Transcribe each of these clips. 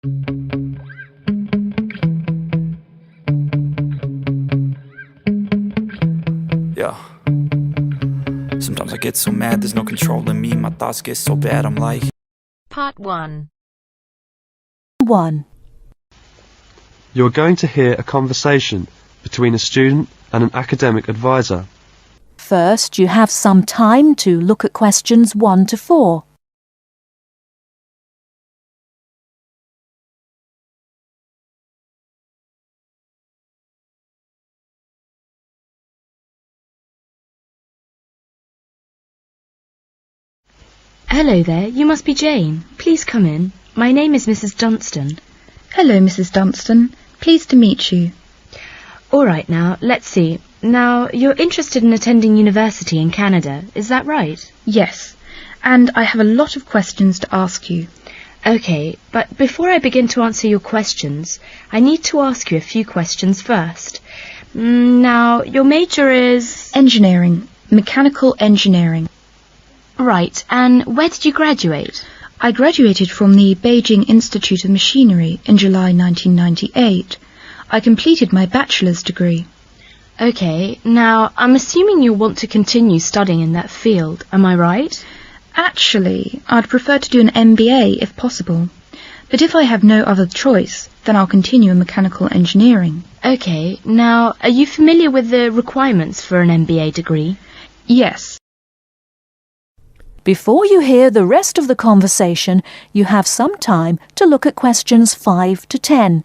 Yeah. Sometimes I get so mad, there's no controlling me. My thoughts get so bad, I'm like... Part 1. 1. You are going to hear a conversation between a student and an academic advisor. First, you have some time to look at questions 1 to 4. Hello there, you must be Jane. Please come in. My name is Mrs. Dunstan. Hello, Mrs. Dunstan. Pleased to meet you. All right now, let's see. Now, you're interested in attending university in Canada, is that right? Yes, and I have a lot of questions to ask you. Okay, but before I begin to answer your questions, I need to ask you a few questions first. Now, your major is... Engineering. Mechanical engineering. Right, and where did you graduate? I graduated from the Beijing Institute of Machinery in July 1998. I completed my bachelor's degree. Okay, now, I'm assuming you'll want to continue studying in that field, am I right? Actually, I'd prefer to do an MBA if possible. But if I have no other choice, then I'll continue in mechanical engineering. Okay, now, are you familiar with the requirements for an MBA degree? Yes. Before you hear the rest of the conversation, you have some time to look at questions 5 to 10.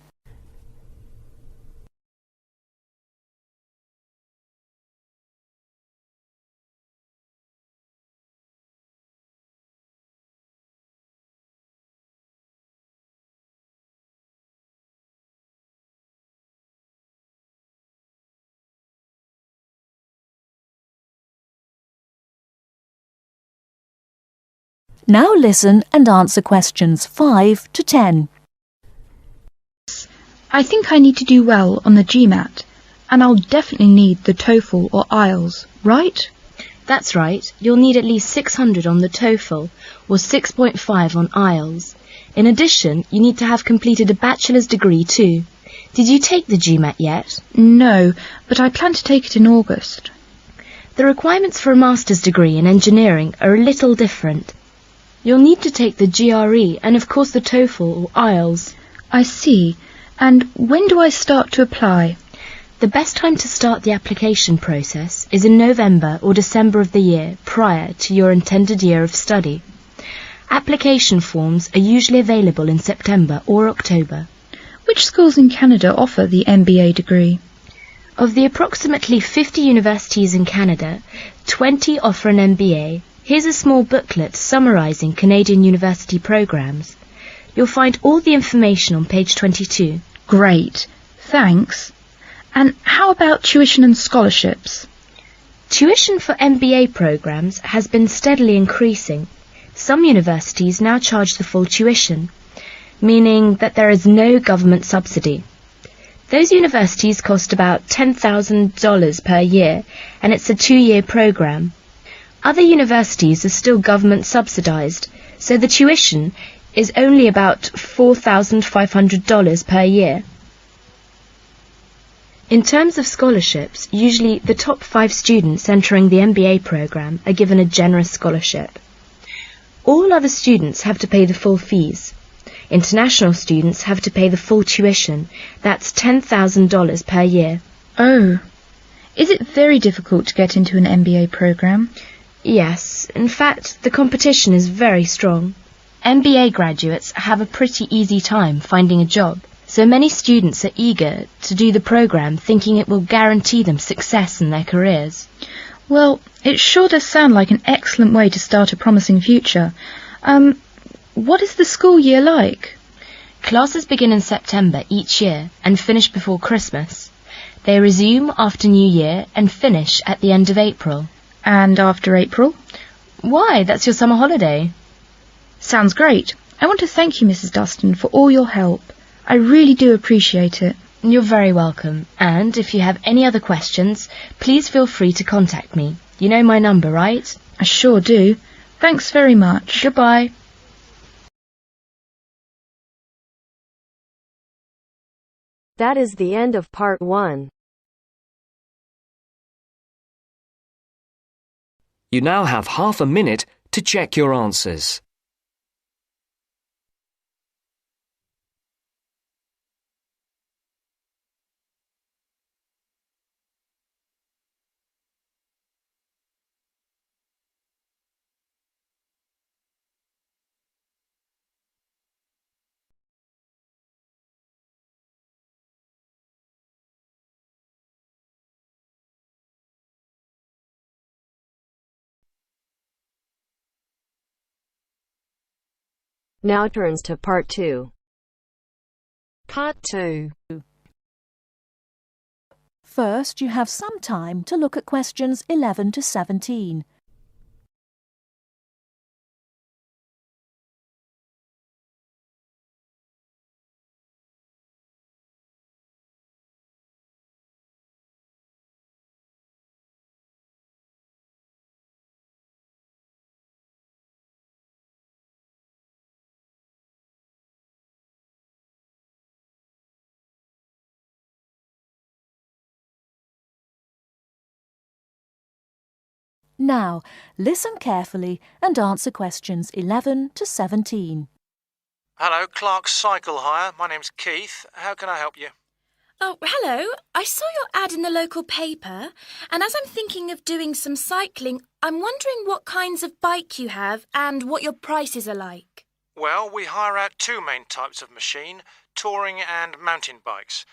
Now listen and answer questions 5 to 10. I think I need to do well on the GMAT, and I'll definitely need the TOEFL or IELTS, right? That's right. You'll need at least 600 on the TOEFL or 6.5 on IELTS. In addition, you need to have completed a bachelor's degree too. Did you take the GMAT yet? No, but I plan to take it in August. The requirements for a master's degree in engineering are a little different. You'll need to take the GRE and of course the TOEFL or IELTS. I see. And when do I start to apply? The best time to start the application process is in November or December of the year prior to your intended year of study. Application forms are usually available in September or October. Which schools in Canada offer the MBA degree? Of the approximately 50 universities in Canada, 20 offer an MBA. Here's a small booklet summarising Canadian university programmes. You'll find all the information on page 22. Great. Thanks. And how about tuition and scholarships? Tuition for MBA programmes has been steadily increasing. Some universities now charge the full tuition, meaning that there is no government subsidy. Those universities cost about $10,000 per year, and it's a 2-year programme. Other universities are still government subsidised, so the tuition is only about $4,500 per year. In terms of scholarships, usually the top 5 students entering the MBA programme are given a generous scholarship. All other students have to pay the full fees. International students have to pay the full tuition, that's $10,000 per year. Oh, is it very difficult to get into an MBA programme? Yes, in fact, the competition is very strong. MBA graduates have a pretty easy time finding a job, so many students are eager to do the programme thinking it will guarantee them success in their careers. Well, it sure does sound like an excellent way to start a promising future. What is the school year like? Classes begin in September each year and finish before Christmas. They resume after New Year and finish at the end of April. And after April? Why, that's your summer holiday. Sounds great. I want to thank you, Mrs. Dustin, for all your help. I really do appreciate it. You're very welcome. And if you have any other questions, please feel free to contact me. You know my number, right? I sure do. Thanks very much. Goodbye. That is the end of part 1. You now have half a minute to check your answers. Now turns to part 2. Part 2. First, you have some time to look at questions 11 to 17. Now, listen carefully and answer questions 11 to 17. Hello, Clark's Cycle Hire. My name's Keith. How can I help you? Oh, hello. I saw your ad in the local paper, and as I'm thinking of doing some cycling, I'm wondering what kinds of bike you have and what your prices are like. Well, we hire out two main types of machine, touring and mountain bikes.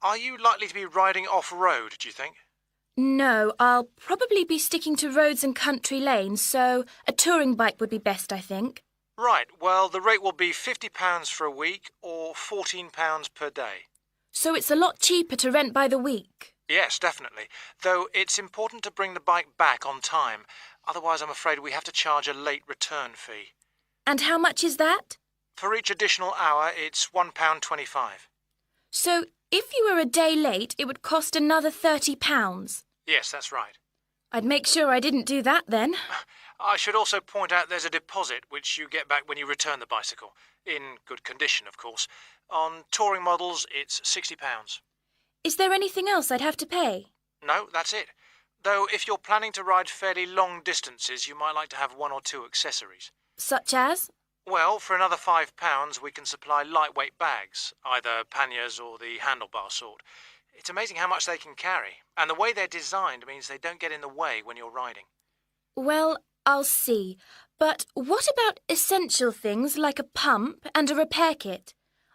Are you likely to be riding off-road, do you think? No, I'll probably be sticking to roads and country lanes, so a touring bike would be best, I think. Right, well, the rate will be £50 for a week or £14 per day. So it's a lot cheaper to rent by the week. Yes, definitely. Though it's important to bring the bike back on time. Otherwise, I'm afraid we have to charge a late return fee. And how much is that? For each additional hour, it's £1.25. So if you were a day late, it would cost another £30. Yes, that's right. I'd make sure I didn't do that then. I should also point out there's a deposit which you get back when you return the bicycle. In good condition, of course. On touring models, it's £60. Is there anything else I'd have to pay? No, that's it. Though if you're planning to ride fairly long distances, you might like to have one or two accessories. Such as? Well, for another £5, we can supply lightweight bags, either panniers or the handlebar sort. It's amazing how much they can carry, and the way they're designed means they don't get in the way when you're riding. Well, I'll see. But what about essential things like a pump and a repair kit?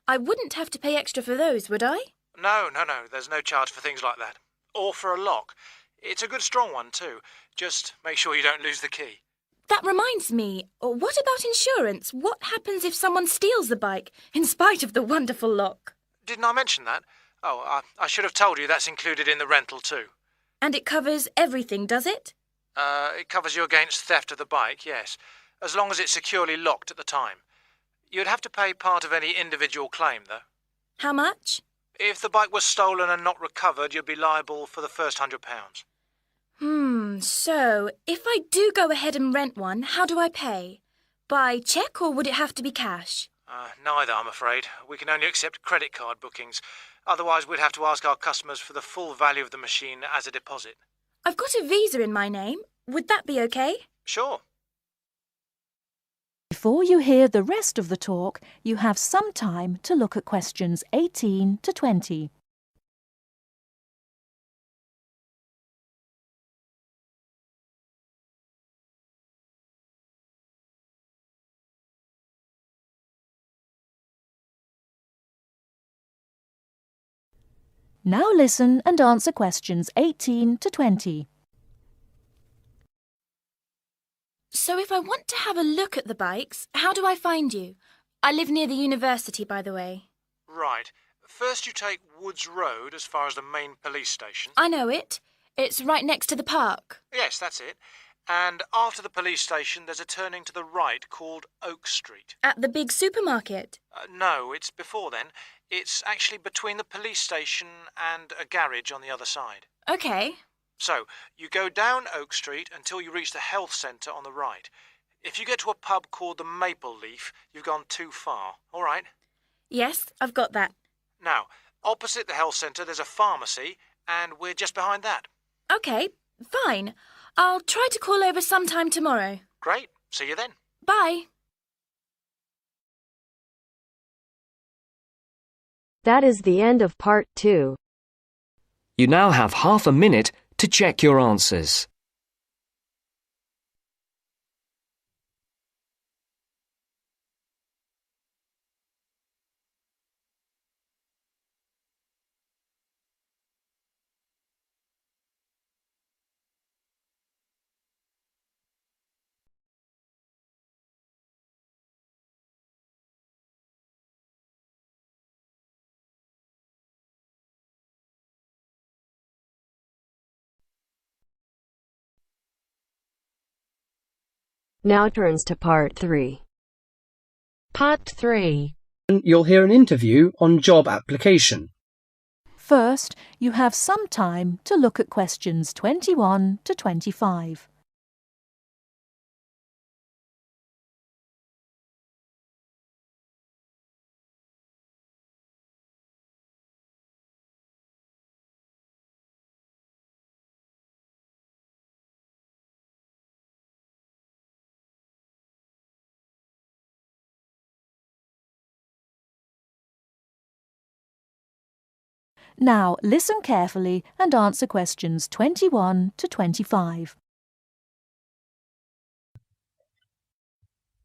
I wouldn't have to pay extra for those, would I? No, there's no charge for things like that. Or for a lock. It's a good strong one too. Just make sure you don't lose the key. That reminds me, what about insurance? What happens if someone steals the bike, in spite of the wonderful lock? Didn't I mention that? Oh, I should have told you that's included in the rental too. And it covers everything, does it? It covers you against theft of the bike, yes, as long as it's securely locked at the time. You'd have to pay part of any individual claim, though. How much? If the bike was stolen and not recovered, you'd be liable for the first £100. So, if I do go ahead and rent one, how do I pay? By cheque or would it have to be cash? Neither, I'm afraid. We can only accept credit card bookings. Otherwise, we'd have to ask our customers for the full value of the machine as a deposit. I've got a Visa in my name. Would that be okay? Sure. Before you hear the rest of the talk, you have some time to look at questions 18 to 20. Now listen and answer questions 18 to 20. So if I want to have a look at the bikes, how do I find you? I live near the university, by the way. Right. First you take Woods Road as far as the main police station. I know it. It's right next to the park. Yes, that's it. And after the police station, there's a turning to the right called Oak Street. At the big supermarket? No, it's before then. It's actually between the police station and a garage on the other side. OK. So, you go down Oak Street until you reach the health centre on the right. If you get to a pub called the Maple Leaf, you've gone too far, all right? Yes, I've got that. Now, Opposite the health centre there's a pharmacy, and we're just behind that. OK, fine. I'll try to call over sometime tomorrow. Great. See you then. Bye. That is the end of part 2. You now have half a minute to check your answers. Now turns to part 3. Part 3. You'll hear an interview on job application. First, you have some time to look at questions 21 to 25. Now listen carefully and answer questions 21 to 25.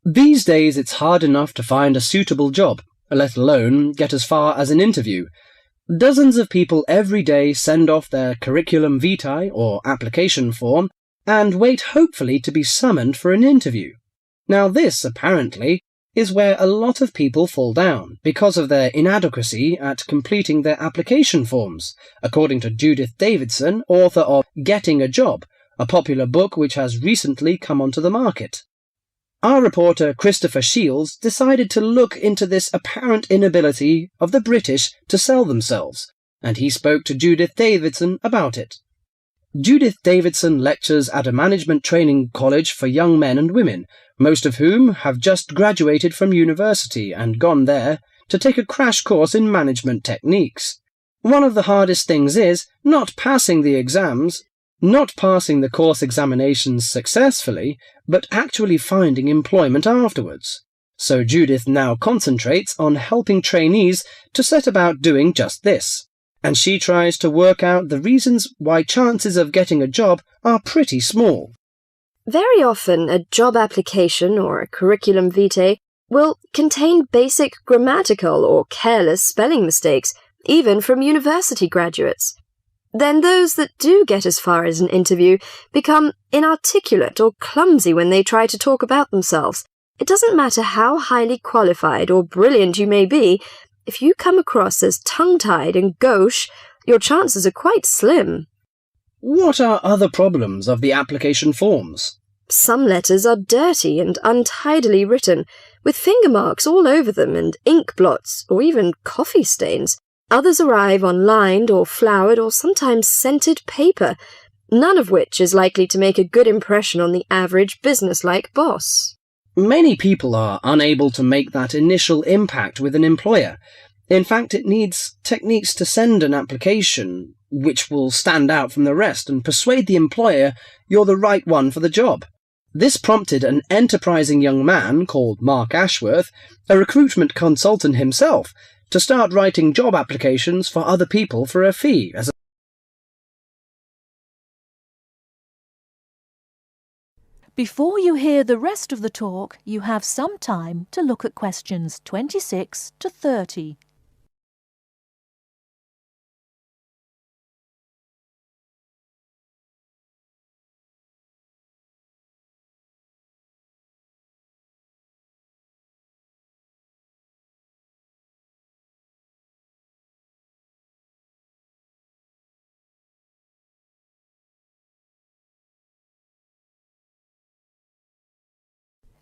These days it's hard enough to find a suitable job, let alone get as far as an interview. Dozens of people every day send off their curriculum vitae or application form and wait hopefully to be summoned for an interview. Now this, apparently, is where a lot of people fall down because of their inadequacy at completing their application forms, according to Judith Davidson, author of Getting a Job, a popular book which has recently come onto the market. Our reporter Christopher Shields decided to look into this apparent inability of the British to sell themselves, and he spoke to Judith Davidson about it. Judith Davidson lectures at a management training college for young men and women, most of whom have just graduated from university and gone there to take a crash course in management techniques. One of the hardest things is not passing the exams, not passing the course examinations successfully, but actually finding employment afterwards. So Judith now concentrates on helping trainees to set about doing just this. And she tries to work out the reasons why chances of getting a job are pretty small. Very often, a job application or a curriculum vitae will contain basic grammatical or careless spelling mistakes, even from university graduates. Then those that do get as far as an interview become inarticulate or clumsy when they try to talk about themselves. It doesn't matter how highly qualified or brilliant you may be, if you come across as tongue-tied and gauche, your chances are quite slim. What are other problems of the application forms? Some letters are dirty and untidily written, with finger marks all over them and ink blots or even coffee stains. Others arrive on lined or flowered or sometimes scented paper, none of which is likely to make a good impression on the average business-like boss. Many people are unable to make that initial impact with an employer. In fact, it needs techniques to send an application which will stand out from the rest and persuade the employer you're the right one for the job. This prompted an enterprising young man called Mark Ashworth, a recruitment consultant himself, to start writing job applications for other people for a fee. Before you hear the rest of the talk, you have some time to look at questions 26 to 30.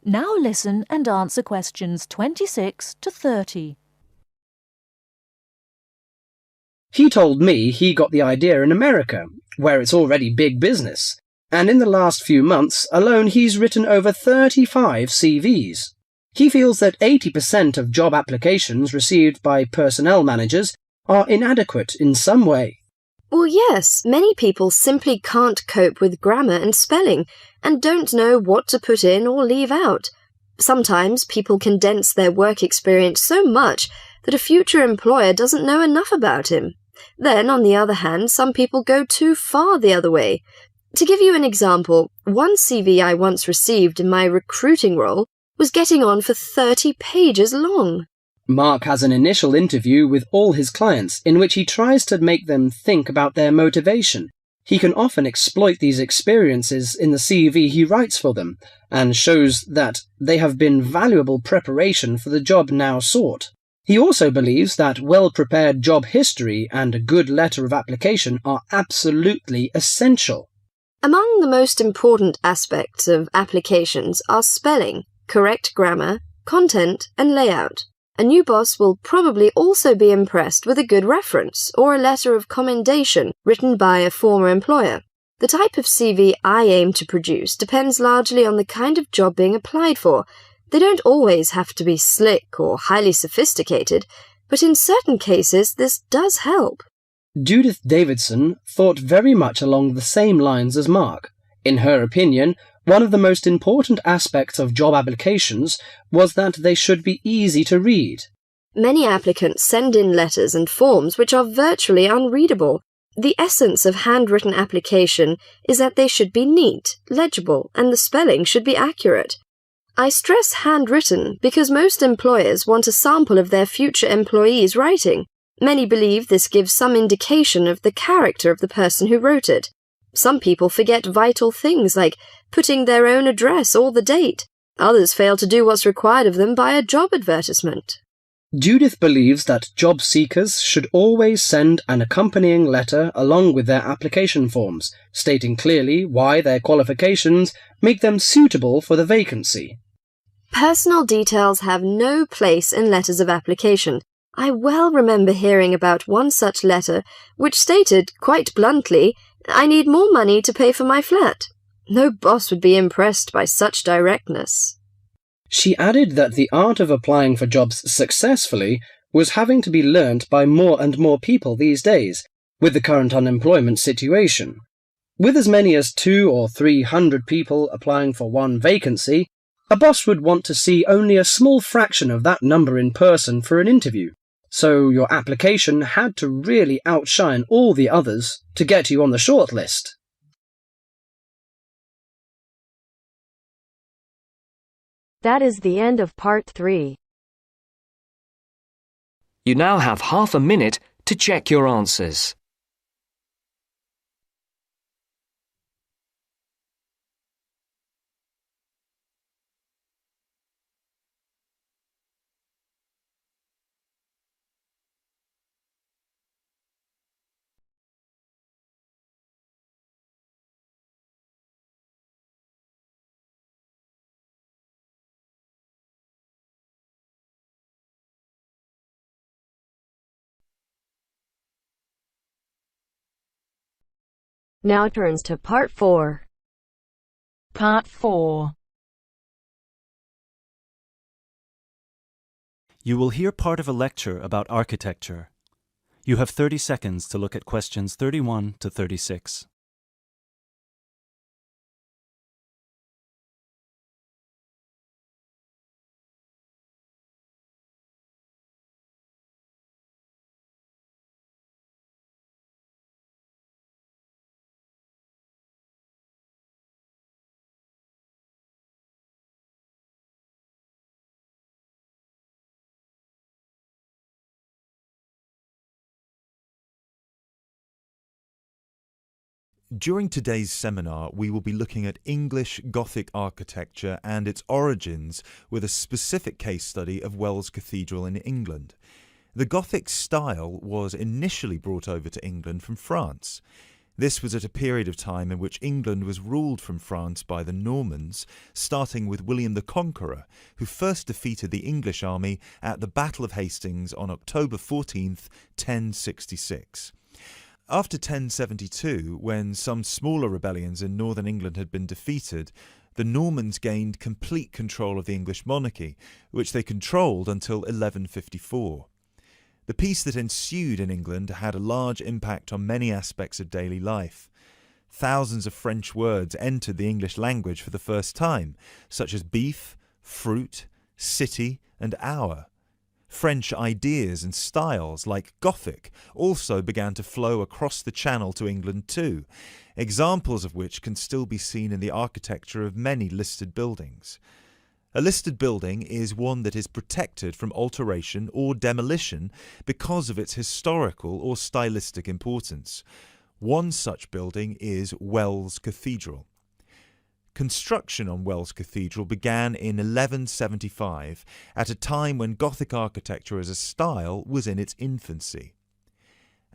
Now listen and answer questions 26 to 30. He told me he got the idea in America, where it's already big business, and in the last few months alone he's written over 35 CVs. He feels that 80% of job applications received by personnel managers are inadequate in some way. Well, yes, many people simply can't cope with grammar and spelling and don't know what to put in or leave out. Sometimes people condense their work experience so much that a future employer doesn't know enough about him. Then, on the other hand, some people go too far the other way. To give you an example, one CV I once received in my recruiting role was getting on for 30 pages long. Mark has an initial interview with all his clients in which he tries to make them think about their motivation. He can often exploit these experiences in the CV he writes for them and shows that they have been valuable preparation for the job now sought. He also believes that well-prepared job history and a good letter of application are absolutely essential. Among the most important aspects of applications are spelling, correct grammar, content, and layout. A new boss will probably also be impressed with a good reference or a letter of commendation written by a former employer. The type of CV I aim to produce depends largely on the kind of job being applied for. They don't always have to be slick or highly sophisticated, but in certain cases this does help. Judith Davidson thought very much along the same lines as Mark. In her opinion, one of the most important aspects of job applications was that they should be easy to read. Many applicants send in letters and forms which are virtually unreadable. The essence of handwritten application is that they should be neat, legible, and the spelling should be accurate. I stress handwritten because most employers want a sample of their future employees' writing. Many believe this gives some indication of the character of the person who wrote it. Some people forget vital things like putting their own address or the date. Others fail to do what's required of them by a job advertisement. Judith believes that job seekers should always send an accompanying letter along with their application forms, stating clearly why their qualifications make them suitable for the vacancy. Personal details have no place in letters of application. I well remember hearing about one such letter which stated, quite bluntly, "I need more money to pay for my flat." No boss would be impressed by such directness. She added that the art of applying for jobs successfully was having to be learnt by more and more people these days, with the current unemployment situation. With as many as 200 or 300 people applying for one vacancy, a boss would want to see only a small fraction of that number in person for an interview. So your application had to really outshine all the others to get you on the shortlist. That is the end of part 3. You now have half a minute to check your answers. Now turns to part 4. Part 4. You will hear part of a lecture about architecture. You have 30 seconds to look at questions 31 to 36. During today's seminar, we will be looking at English Gothic architecture and its origins with a specific case study of Wells Cathedral in England. The Gothic style was initially brought over to England from France. This was at a period of time in which England was ruled from France by the Normans, starting with William the Conqueror, who first defeated the English army at the Battle of Hastings on October 14th, 1066. After 1072, when some smaller rebellions in northern England had been defeated, the Normans gained complete control of the English monarchy, which they controlled until 1154. The peace that ensued in England had a large impact on many aspects of daily life. Thousands of French words entered the English language for the first time, such as beef, fruit, city, and hour. French ideas and styles, like Gothic, also began to flow across the Channel to England too, examples of which can still be seen in the architecture of many listed buildings. A listed building is one that is protected from alteration or demolition because of its historical or stylistic importance. One such building is Wells Cathedral. Construction on Wells Cathedral began in 1175, at a time when Gothic architecture as a style was in its infancy.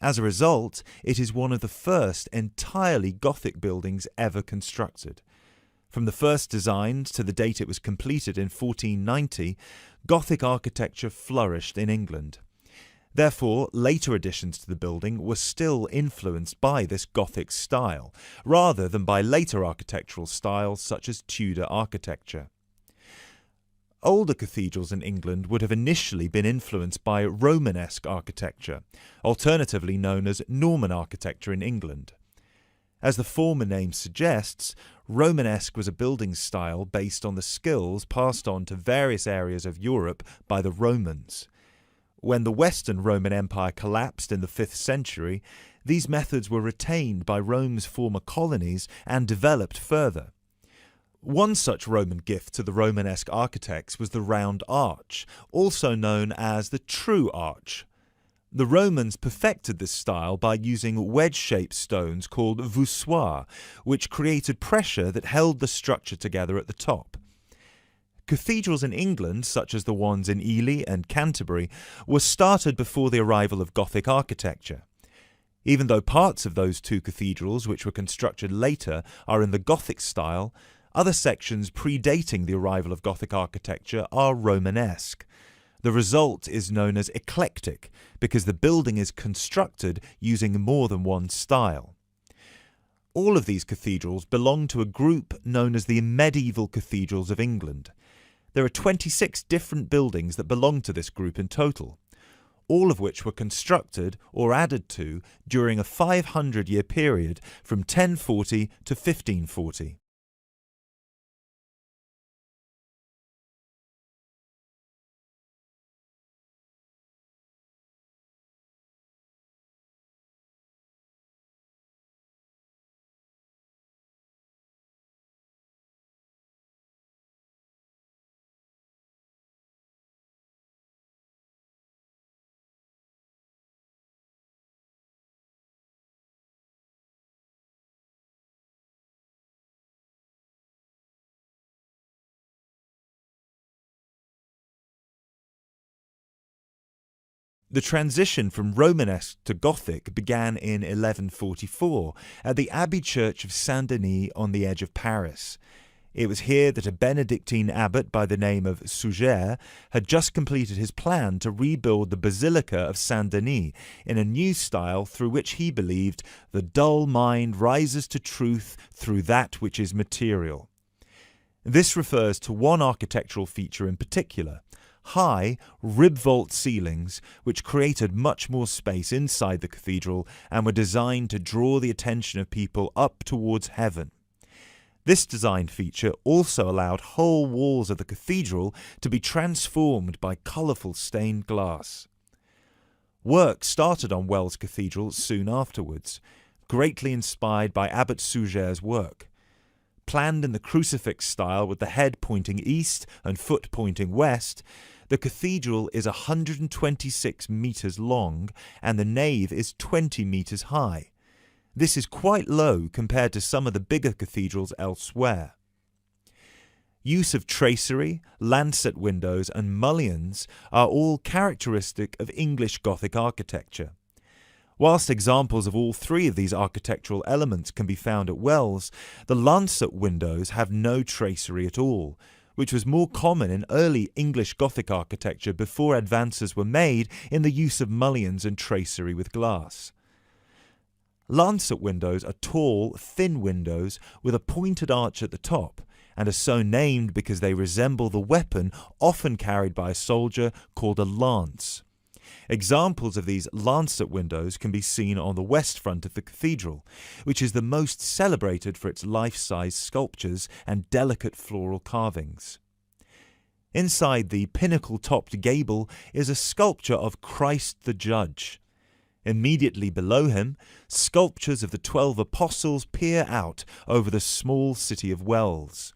As a result, it is one of the first entirely Gothic buildings ever constructed. From the first designs to the date it was completed in 1490, Gothic architecture flourished in England. Therefore, later additions to the building were still influenced by this Gothic style, rather than by later architectural styles such as Tudor architecture. Older cathedrals in England would have initially been influenced by Romanesque architecture, alternatively known as Norman architecture in England. As the former name suggests, Romanesque was a building style based on the skills passed on to various areas of Europe by the Romans. When the Western Roman Empire collapsed in the 5th century, these methods were retained by Rome's former colonies and developed further. One such Roman gift to the Romanesque architects was the round arch, also known as the true arch. The Romans perfected this style by using wedge-shaped stones called voussoirs, which created pressure that held the structure together at the top. Cathedrals in England, such as the ones in Ely and Canterbury, were started before the arrival of Gothic architecture. Even though parts of those two cathedrals, which were constructed later, are in the Gothic style, other sections predating the arrival of Gothic architecture are Romanesque. The result is known as eclectic, because the building is constructed using more than one style. All of these cathedrals belong to a group known as the medieval cathedrals of England. There are 26 different buildings that belong to this group in total, all of which were constructed or added to during a 500-year period from 1040 to 1540. The transition from Romanesque to Gothic began in 1144 at the Abbey Church of Saint-Denis on the edge of Paris. It was here that a Benedictine abbot by the name of Suger had just completed his plan to rebuild the Basilica of Saint-Denis in a new style through which he believed the dull mind rises to truth through that which is material. This refers to one architectural feature in particular: high, rib-vault ceilings, which created much more space inside the cathedral and were designed to draw the attention of people up towards heaven. This design feature also allowed whole walls of the cathedral to be transformed by colourful stained glass. Work started on Wells Cathedral soon afterwards, greatly inspired by Abbot Suger's work. Planned in the crucifix style with the head pointing east and foot pointing west, the cathedral is 126 metres long and the nave is 20 metres high. This is quite low compared to some of the bigger cathedrals elsewhere. Use of tracery, lancet windows and mullions are all characteristic of English Gothic architecture. Whilst examples of all three of these architectural elements can be found at Wells, the lancet windows have no tracery at all, which was more common in early English Gothic architecture before advances were made in the use of mullions and tracery with glass. Lancet windows are tall, thin windows with a pointed arch at the top, and are so named because they resemble the weapon often carried by a soldier called a lance. Examples of these lancet windows can be seen on the west front of the cathedral, which is the most celebrated for its life-size sculptures and delicate floral carvings. Inside the pinnacle-topped gable is a sculpture of Christ the Judge. Immediately below him, sculptures of the 12 apostles peer out over the small city of Wells.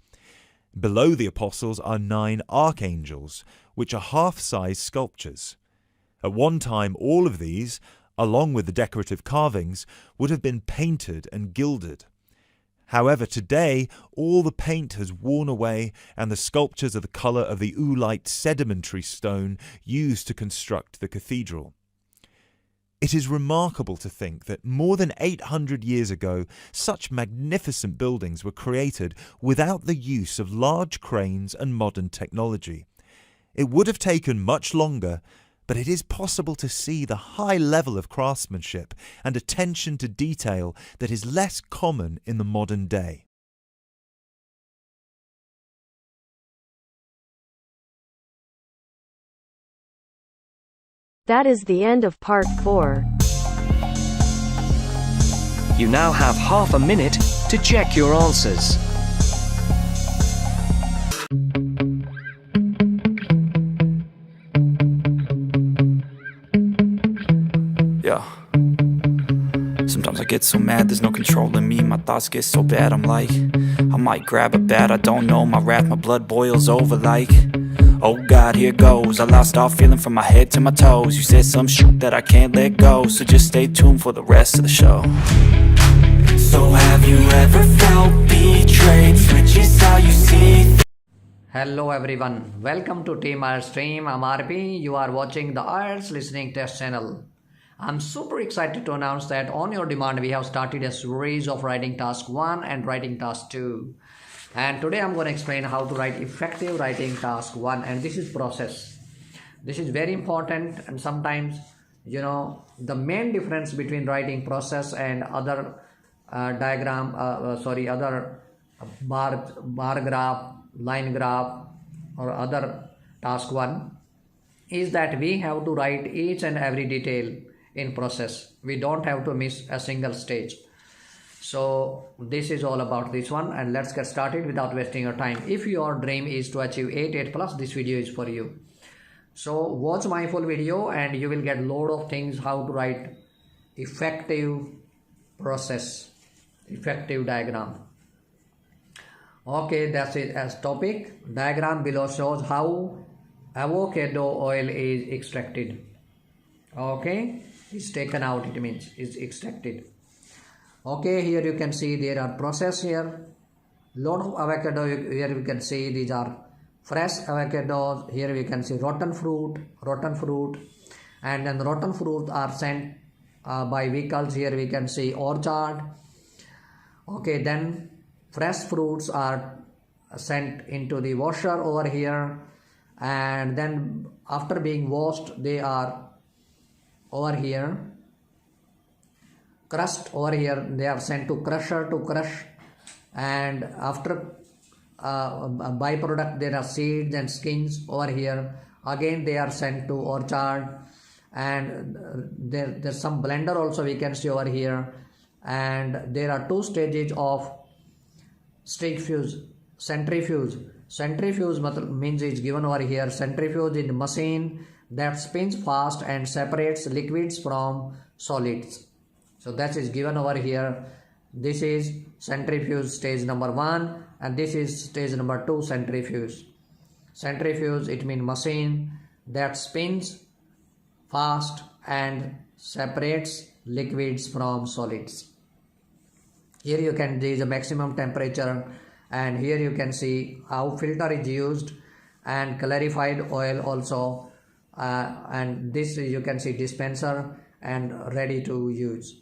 Below the apostles are 9 archangels, which are half-size sculptures. At one time, all of these, along with the decorative carvings, would have been painted and gilded. However, today, all the paint has worn away and the sculptures are the colour of the oolite sedimentary stone used to construct the cathedral. It is remarkable to think that more than 800 years ago, such magnificent buildings were created without the use of large cranes and modern technology. It would have taken much longer, but it is possible to see the high level of craftsmanship and attention to detail that is less common in the modern day. That is the end of part 4. You now have half a minute to check your answers. Yeah. Sometimes I get so mad, there's no controlling me. My thoughts get so bad, I'm like, I might grab a bat, I don't know. My wrath, my blood boils over like, oh God, here goes. I lost all feeling from my head to my toes. You said some shit that I can't let go, so just stay tuned for the rest of the show. So have you ever felt betrayed? Switches how you see. Hello everyone, welcome to Team IELTS Stream. I'm RP. You are watching the IELTS Listening Test channel. I'm super excited to announce that on your demand we have started a series of writing task 1 and writing task 2. And today I'm going to explain how to write effective writing task 1, and this is process. This is very important, and sometimes the main difference between writing process and other other bar graph, line graph or other task 1 is that we have to write each and every detail in process. We don't have to miss a single stage. So this is all about this one, and let's get started without wasting your time. If your dream is to achieve 8+, this video is for you. So watch my full video and you will get load of things how to write effective process, effective diagram. Okay, that's it as topic. Diagram below shows how avocado oil is extracted. Okay, it's taken out, it means it's extracted. Okay, here you can see there are process here. Lot of avocado here you can see these are fresh avocados. Here we can see rotten fruit, and then rotten fruit are sent by vehicles. Here we can see orchard. Okay, then fresh fruits are sent into the washer over here, and then after being washed they are over here crushed. Over here they are sent to crusher to crush, and after byproduct there are seeds and skins. Over here again they are sent to orchard, and there's some blender also we can see over here, and there are 2 stages of centrifuge. Centrifuge means is given over here. Centrifuge is machine that spins fast and separates liquids from solids. So that is given over here. This is centrifuge stage number 1, and this is stage number 2, centrifuge. Centrifuge, it means machine that spins fast and separates liquids from solids. Here you can see the maximum temperature, and here you can see how filter is used and clarified oil also, and this you can see dispenser and ready to use.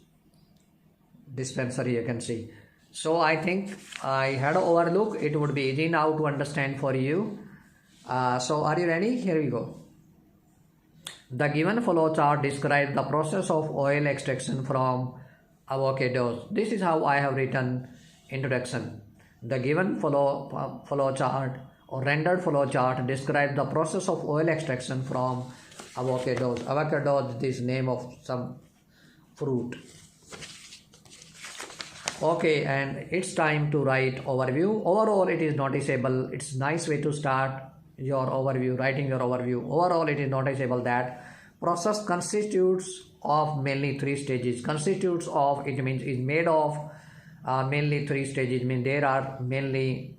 Dispenser you can see. So I think I had an overlook. It would be easy now to understand for you. So are you ready? Here we go. The given flow chart describes the process of oil extraction from avocados. This is how I have written introduction. The given flow chart or rendered flow chart describes the process of oil extraction from avocados. Avocados is name of some fruit. Okay, and it's time to write overview. Overall, it is noticeable. It's nice way to start your overview, writing your overview. Overall, it is noticeable that process constitutes of mainly three stages. Constitutes of, it means is made of mainly three stages. Mean there are mainly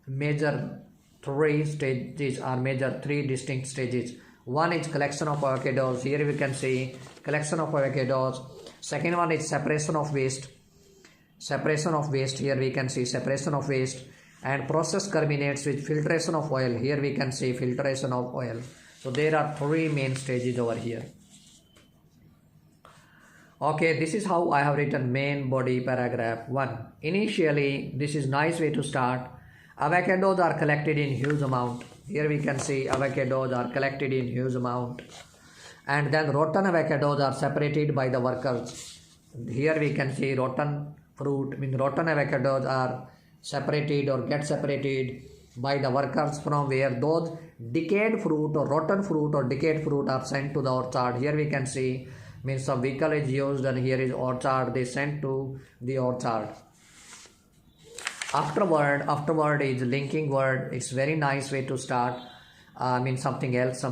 major three stages or major three distinct stages. One is collection of avocados. Here we can see collection of avocados. Second one is separation of waste. Separation of waste. Here we can see separation of waste. And process culminates with filtration of oil. Here we can see filtration of oil. So there are three main stages over here. Okay, this is how I have written main body paragraph 1. Initially, this is nice way to start. Avocados are collected in huge amount. Here we can see avocados are collected in huge amount. And then rotten avocados are separated by the workers. Here we can see rotten fruit, means rotten avocados are separated or get separated by the workers from where those decayed fruit or rotten fruit or decayed fruit are sent to the orchard. Here we can see means some vehicle is used and here is orchard, they sent to the orchard. Afterward is linking word. It's very nice way to start. Means something else,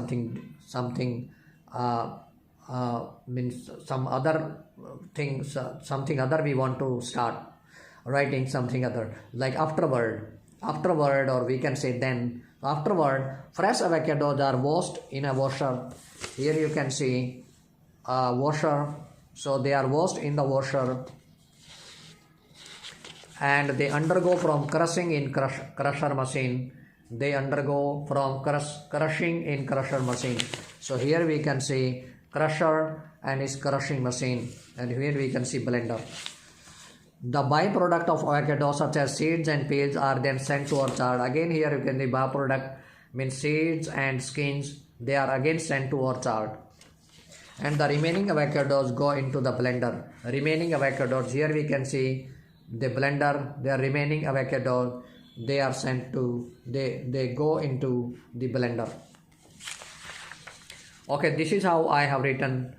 means some other things, something other we want to start writing something other, like afterward, or we can say then. Afterward, fresh avocados are washed in a washer. Here you can see washer. So they are washed in the washer and they undergo from crushing in crusher machine. They undergo from crushing in crusher machine. So here we can see crusher and is crushing machine, and here we can see blender. The byproduct of avocado such as seeds and peels are then sent to orchard. Again here you can see byproduct means seeds and skins, they are again sent to orchard. And the remaining avocados go into the blender. Remaining avocados, here we can see the blender, the remaining avocados, they are sent to, they go into the blender. Okay, this is how I have written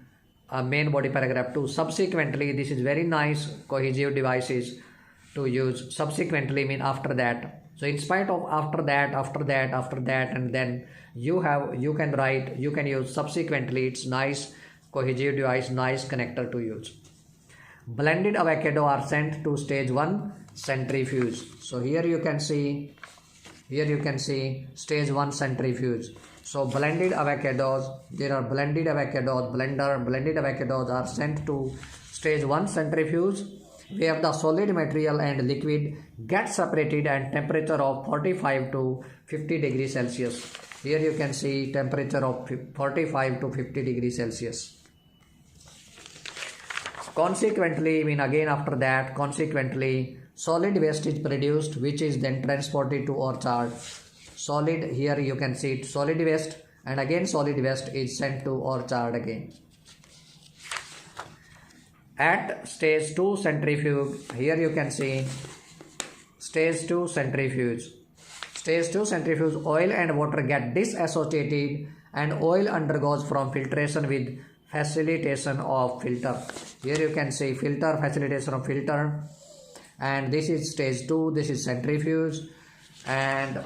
main body paragraph 2. Subsequently, this is very nice cohesive devices to use. Subsequently mean after that. So in spite of after that, and then you can write, you can use subsequently. It's nice cohesive device, nice connector to use. Blended avocado are sent to stage 1 centrifuge. So here you can see stage 1 centrifuge. So blended avocados, there are blended avocados, blended avocados are sent to stage 1 centrifuge where the solid material and liquid get separated at temperature of 45 to 50 degrees Celsius. Here you can see temperature of 45 to 50 degrees Celsius. Consequently, solid waste is produced which is then transported to orchard. Solid, here you can see solid waste, and again solid waste is sent to orchard again. At stage 2 centrifuge, here you can see stage 2 centrifuge. Stage 2 centrifuge, oil and water get disassociated and oil undergoes from filtration with facilitation of filter. Here you can see filter, facilitation of filter, and this is stage 2, this is centrifuge. And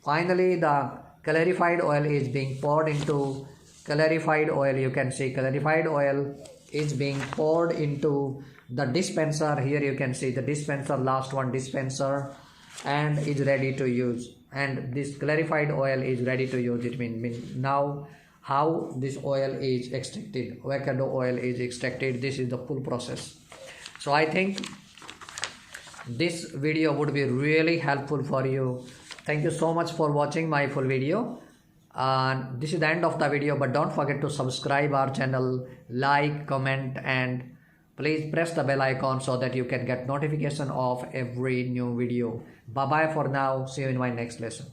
finally the clarified oil is being poured into clarified oil. You can see clarified oil is being poured into the dispenser. Here you can see the dispenser, last one dispenser, and is ready to use. And this clarified oil is ready to use. It means now how this oil is extracted, avocado oil is extracted. This is the full process. So I think this video would be really helpful for you. Thank you so much for watching my full video. And this is the end of the video, but don't forget to subscribe our channel, like, comment, and please press the bell icon so that you can get notification of every new video. Bye bye for now. See you in my next lesson.